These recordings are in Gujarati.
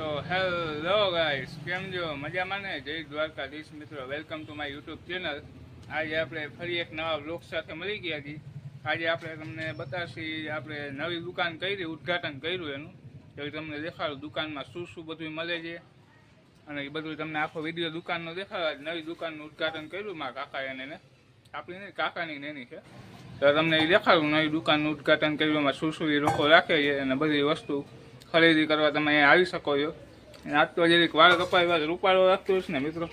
તો હેલો ગાઈસ, કેમ છો? મજામાં ને? જય દ્વારકાધીશ મિત્રો, welcome to my YouTube channel. આજે આપણે ફરી એક નવા વ્લોગ સાથે મળી ગયા છીએ. આજે આપણે તમને બતાવશી આપણે નવી દુકાન કરી, ઉદ્ઘાટન કર્યું એનું. તો તમને દેખાડું દુકાનમાં શું શું બધું મળે છે અને એ બધું તમને આખો વિડીયો દુકાનનો દેખાડવા. નવી દુકાનનું ઉદ્ઘાટન કર્યું મારા કાકા એને, આપણી નહીં કાકાની નેની છે. તો તમને એ દેખાડું નવી દુકાનનું ઉદ્ઘાટન કર્યું, એમાં શું શું એ લોકો રાખે છે અને બધી વસ્તુ ખરીદી કરવા તમે અહીંયા આવી શકો છો. આજ તો જરીક વાળ કપાવ્યા રૂપાળો રાખતો હશે ને મિત્રો.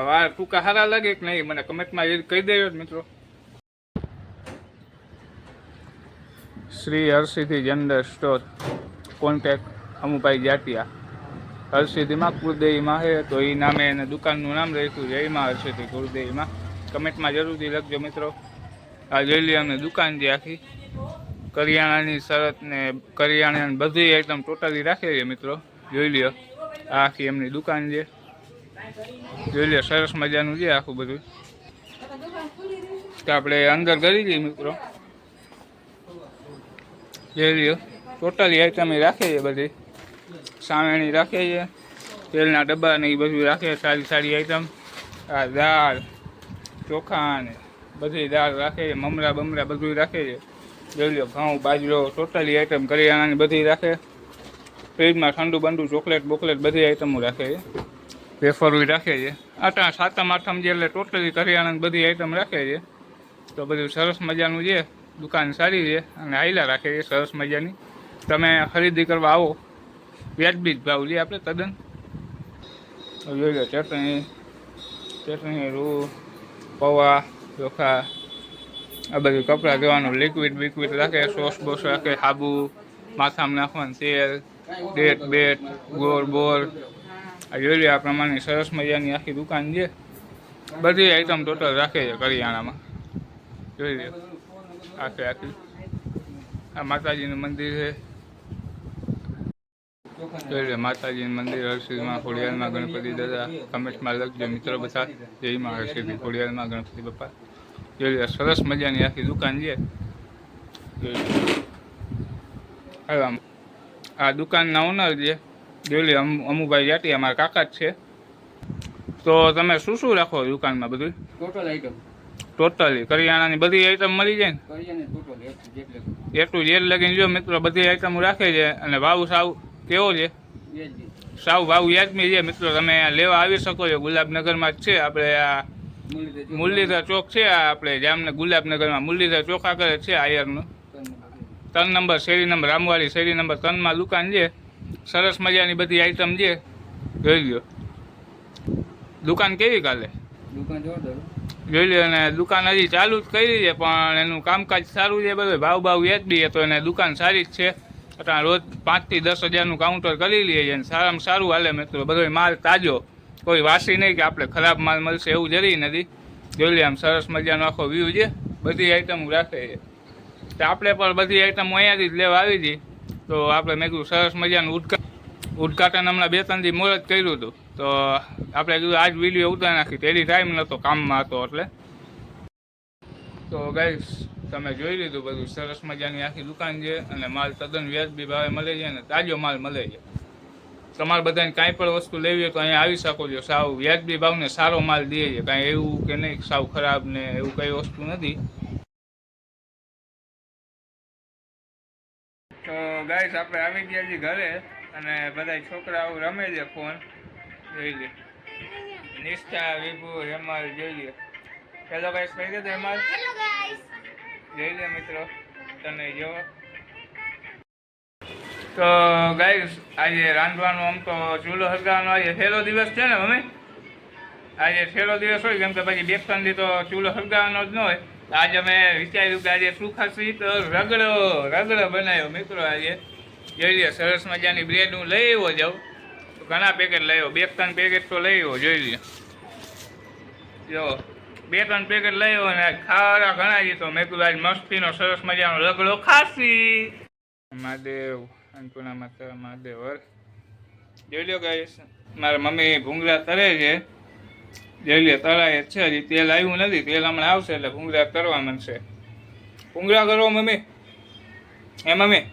વાળ ટૂંકા સારા લાગે કે નહીં મને કમેન્ટમાં એ કહી દેજો મિત્રો. Shri Harsiddhi general store, contact Amubhai Jatiya. હરસિદ્ધિમાં કુળદેવીમાં છે તો એ નામે એને દુકાનનું નામ રાખ્યું છે, એમાં હરસિદ્ધિ કુળદેવીમાં. કમેન્ટમાં જરૂરથી લખજો મિત્રો. આ જોઈ લઈએ અમને દુકાન જે આખી કરિયાણાની શરત ને કરિયાણાની બધી આઈટમ ટોટલી રાખે છે મિત્રો. જોઈ લ્યો આ આખી એમની દુકાન છે, જોઈ લ્યો સરસ મજાનું છે આખું બધું. તો આપણે અંદર કરી દઈએ મિત્રો. જોઈ લ્યો ટોટલી આઈટમ રાખે છે બધી. સાવેણી રાખે છે, તેલના ડબ્બા ને એ બધું રાખે, સારી સારી આઈટમ. આ દાળ ચોખા ને બધી દાળ રાખે છે, મમરા બમરા બધું રાખે છે. જોઈ લો ઘઉં બાજરો ટોટલી આઈટમ કરિયાણાની બધી રાખે. ફ્રીજમાં ઠંડુ બંડુ ચોકલેટ બોકલેટ બધી આઈટમો રાખે છે, વેફરો રાખે છે. આટા સાતમ આઠમ જે એટલે ટોટલી કરિયાણાની બધી આઈટમ રાખે છે. તો બધું સરસ મજાનું છે, દુકાન સારી છે અને આયલા રાખે છે સરસ મજાની. તમે ખરીદી કરવા આવો, વ્યાજબી જ ભાવ લે આપણે તદ્દન. જોઈ લો ચટણી રૂ પૌવા ચોખા આ બધું કપડાં ધોવાનું લિક્વિડ બિક્વિડ રાખે, સોસ બોસ રાખે, સાબુ માથામાં નાખવાનું તેલ, ડેટ બેટ ગોળ બોર. આ જોઈ લે આ પ્રમાણની સરસ મજાની આખી દુકાન છે. બધી આઈટમ ટોટલ રાખે છે કરિયાણામાં. જોઈ લે આખી આ માતાજીનું મંદિર છે. જોઈ લે માતાજીનું મંદિર હરસિદ્ધિમાં ખોડિયારમાં ગણપતિ દાદા. કમેન્ટમાં લખજો મિત્રો બધા, જયમાં હરસિદ્ધિ ખોડિયારમાં ગણપતિ બાપા. જોઈ લે સરસ મજાની આખી દુકાન છે. આ દુકાનના ઓનર છે જોઈ લે અમુભાઈ જાટી, અમારા કાકા જ છે. તો તમે શું શું રાખો દુકાનમાં? બધું ટોટલ આઈટમ ટોટલી કરિયાણાની બધી આઈટમ મળી જાય ને? એટલું જેલ લગીને જો મિત્રો બધી આઈટમો રાખે છે. અને ભાવ સાવ કેવો છે? સાવ ભાવ વ્યાજબી છે મિત્રો. તમે લેવા આવી શકો છો. ગુલાબનગરમાં જ છે આપણે આ મુરલીધર ચોક છે. આપણે જામને ગુલાબનગરમાં મુરલીધર ચોક આગળ છે આયરનું 3 નંબર શેરી નંબર રામવાડી શેરી નંબર 3માં દુકાન છે. સરસ મજાની બધી આઈટમ છે. જોઈ લો દુકાન કેવી કાલે જોઈ લો. અને દુકાન હજી ચાલુ જ કરી છે પણ એનું કામકાજ સારું છે. બધું ભાવ વ્યાજબી છે તો એને દુકાન સારી જ છે. અત્યારે રોજ 5 થી 10 હજારનું કાઉન્ટર કરી લઈએ છે. સારામાં સારું હાલે મિત્રો. બધો માલ તાજો, કોઈ વાસી નહીં કે આપણે ખરાબ માલ મળશે એવું જરી નથી. જોઈ લે આમ સરસ મજાનો આખો વ્યૂ છે. બધી આઈટમ રાખે છે. તો આપણે પણ બધી આઈટમ અહીંયાથી જ લેવા આવી હતી. તો આપણે મેં કીધું સરસ મજાનું ઉદ્ઘાટન હમણાં 2-3 દી મોર જ કર્યું હતું. તો આપણે કીધું આજ વિડીયો ઉતારી નાખી. તેની ટાઈમ નહોતો, કામમાં હતો એટલે. તો ગાઈસ તમે જોઈ લીધું બધું સરસ મજાની આખી દુકાન છે અને માલ તદ્દન વ્યાજબી ભાવે મળે છે અને તાજો માલ મળે છે. તમારે બધાને કાંઈ પણ વસ્તુ લેવી હોય તો અહીંયા આવી શકો છો. સાવ વ્યાજબી ભાવને સારો માલ દે છે. કાંઈ એવું કે નહીં સાવ ખરાબ ને એવું કઈ વસ્તુ નથી. તો ગાઈસ આપણે આવી ગયા છીએ ઘરે અને બધા છોકરાઓ રમે છે ફોન. જોઈ લે નિષ્ઠા વિભુ હેમલ જોઈ લે. હેલો ગાઈસ કહી દે હેમલ. જોઈ લે મિત્રો તને જો. તો ગાઈસ આજે રાંધવાનું આમ તો ચૂલો સળગાવવાનો આજે છેલ્લો દિવસ છે ને મમ્મી? આજે છેલ્લો દિવસ હોય કેમ કે પછી 2-3 દી તો ચૂલો સળગાવવાનો જ ન હોય. આજે અમે વિચાર્યું કે આજે શું ખાસી તો રગડો બનાવ્યો મિત્રો. આજે જોઈ લે સરસ મજાની બ્રેડ હું લઈ આવ્યો જાઉં. ઘણા પેકેટ લઈ આવ્યો, 2-3 પેકેટ તો લઈ આવ્યો. જોઈ લે જો 2-3 પેકેટ લઈ આવ્યો અને ખાવાના ઘણા જ. તો મેં કીધું આજ મસ્તીનો સરસ મજાનો રગડો ખાસી. મહાદેવ અન્નપૂર્ણા માતા મહાદેવ. જોઈ લો ગાઈસ મારા મમ્મી ભૂંગળા તરે છે. જોઈ લે તળાય છે, હજી તેલ આવ્યું નથી. તેલ હમણાં આવશે એટલે ભૂંગળા તરવા માંડશે. ભૂંગળા કરો મમ્મી? હે મમ્મી?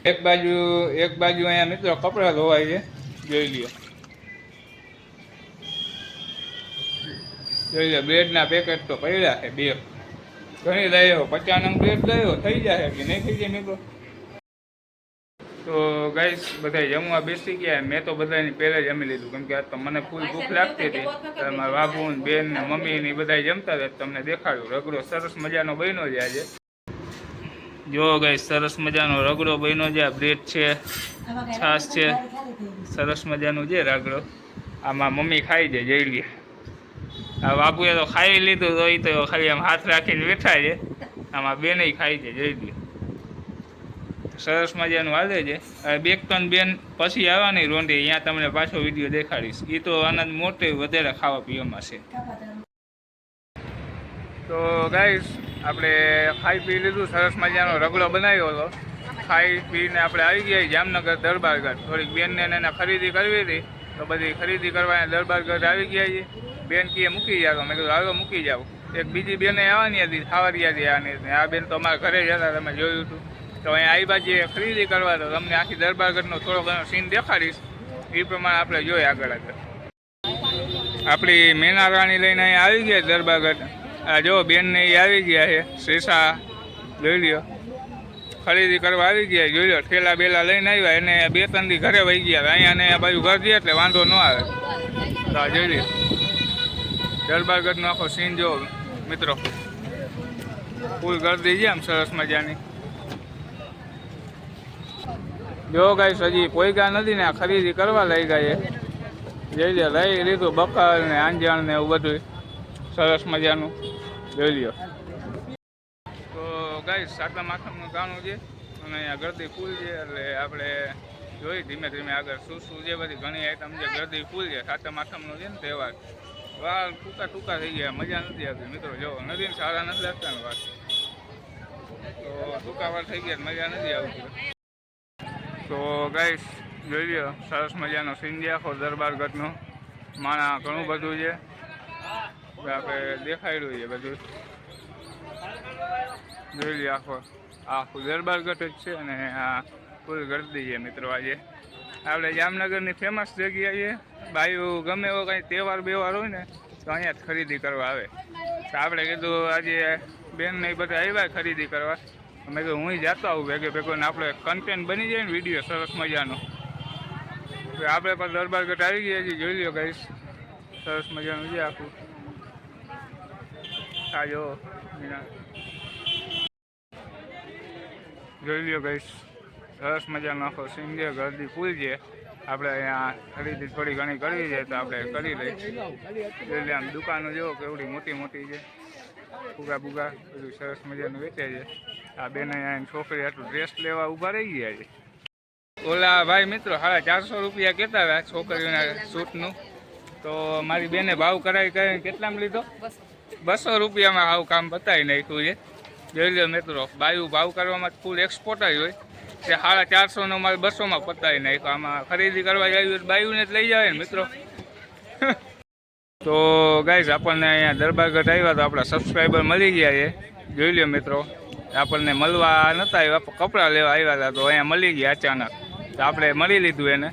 એક બાજુ અહીંયા મિત્રો કપડાં ધોવાય છે, જોઈ લ્યો. જોઈ લો, બ્રેડના પેકેટ તો પડ્યા છે 2. ઘણી લાવ્યો, 50 નંગ બ્રેડ લાવ્યો, થઈ જાય કે નહીં થઈ જાય મિત્રો. તો ગાઈસ બધા જમવા બેસી ગયા. મેં તો બધાની પહેલાં જમી લીધું, કેમ કે આજ તો મને ફૂલ ભૂખ લાગતી હતી. મારા બાબુ ને બેન ને મમ્મી ને બધા જમતા હતા, તમને દેખાડ્યું. રગડો સરસ મજાનો બન્યો છે આજે. જો ગાઈસ સરસ મજાનો રગડો બન્યો છે. બ્રેડ છે, છાશ છે, સરસ મજાનું છે રગડો. આમાં મમ્મી ખાઈ જાય, જઈ લે. આ બાપુએ તો ખાઈ લીધું, તો એ તો ખાલી આમ હાથ રાખીને બેઠા છે. આમાં બેને ખાઈ જાય, જઈ લે. સરસ મજાનું હાલે છે. 2-3 બેન પછી આવવાની રોંઢી, અહીંયા તમને પાછો વિડીયો દેખાડીશ. એ તો આનંદ મોટે વધારે ખાવા પીવામાં છે. તો ગાઈસ આપણે ખાઈ પી લીધું, સરસ મજાનો રગડો બનાવ્યો હતો. ખાઈ પીને આપણે આવી ગયા જામનગર દરબારગઢ. થોડીક બેનને એને ખરીદી કરવી હતી, તો બધી ખરીદી કરવા દરબારગઢ આવી ગયા છીએ. બેન કીએ મૂકી જાવ, મેં કીધું હાલો મૂકી જાવ. એક બીજી બેને આવવાની હતી, ખાવરિયાથી આવવાની હતી. આ બેન તો અમારા ઘરે જતા, તમે જોયું હતું. તો અહીંયા આવી બાજુ ખરીદી કરવા, તો તમને આખી દરબારગઢનો થોડો ઘણો સીન દેખાડીશ. એ પ્રમાણે આપણે જોઈએ આગળ. આપણી મેના રાણી લઈને અહીંયા આવી ગયા દરબારગઢ. આ જો બેનને એ આવી ગયા છે, શેષા જોઈ લ્યો. ખરીદી કરવા આવી ગયા, જોઈ લો. ઠેલા બેલા લઈને આવ્યા, એને 2-3 દી ઘરે વહી ગયા. અહીંયા ને આ બાજુ ઘર છે એટલે વાંધો ન આવે. તો આ જોઈ લ્યો દરબારગઢનો આખો સીન જો મિત્રો. ફૂલ ગરદી છે આમ સરસ મજાની. જો ગાઈસ હજી પોઈગા નથી ને, આ ખરીદી કરવા લઈ ગયા છે. જોઈ લો, લઈ લીધું બકર ને આંજણ ને એવું બધું સરસ મજાનું, જોઈ લ્યો. તો ગાઈસ સાતમ આઠમનું ગાણું છે અને અહીંયા ગરદી ફૂલ છે, એટલે આપણે જોઈ ધીમે ધીમે આગળ શું છે. બધી ઘણી આઈટમ છે, ગરદી ફૂલ છે. સાતમ આઠમનો છે ને તહેવાર. વાળ ટૂંકા થઈ ગયા, મજા નથી આવતી મિત્રો. જો નથી ને સારા નથી લાગતા ને વાત, તો ટૂંકા વાળ થઈ ગયા, મજા નથી આવતી. તો ગાઈસ જોઈ લ્યો, સરસ મજાનો સીન છે આખો દરબારગઢનો. માણા ઘણું બધું છે, આપણે દેખાડ્યું છે બધું. જોઈ લ્યો આખું દરબારગઢ જ છે અને આ ફૂલ ગરદી છે મિત્રો. આજે આપણે જામનગરની ફેમસ જગ્યા છે. બાયું ગમે એવો કંઈ તહેવાર બેવાર હોય ને, તો અહીંયા જ ખરીદી કરવા આવે. તો આપણે કીધું આજે બેન ને બધા આવ્યા ખરીદી કરવા, મેં કીધું હું જતો આવું ભેગો ને આપણે કન્ટેન્ટ બની જાય ને વિડીયો સરસ મજાનો. આપણે પણ દરબારગઢ આવી ગયા છીએ, જોઈ લ્યો ગાઈસ સરસ મજાનું છે આખું. આ જો જોઈ લ્યો ગાઈસ સરસ મજાનો આખો સીન છે, ગરદી ફૂલ છે. આપણે અહીંયા ખરીદી થોડી ઘણી કરવી છે તો આપણે કરી લઈએ. એટલે આમ દુકાનો જેવો કેવડી મોટી મોટી છે, ફુગા બુગા બધું સરસ મજાનું વેચે છે. આ બેન અહીંયા છોકરી આટલું ડ્રેસ લેવા ઊભા રહી ગયા છે. ઓલા ભાઈ મિત્રો 450 રૂપિયા કહેતા હતા છોકરીઓના સૂટનું, તો મારી બેને ભાવ કરાવી કરીને કેટલામાં લીધો? 200 રૂપિયામાં આવું કામ બતાવી નાખ્યું છે. જોઈ લો મિત્રો, બાયું ભાવ કરવામાં ફૂલ એક્સપોર્ટ જ હોય. તે 450નો મારે 200માં પતાવી નાખ્યો. આમાં ખરીદી કરવા જાય બાયુને જ લઈ જાય ને મિત્રો. તો ગાઈઝ આપણને અહીંયા દરબારગઢ આવ્યા તો આપણા સબસ્ક્રાઈબર મળી ગયા છે. જોઈ લો મિત્રો, આપણને મળવા નહોતા આવ્યા, કપડાં લેવા આવ્યા હતા, તો અહીંયા મળી ગયા અચાનક. તો આપણે મળી લીધું એને.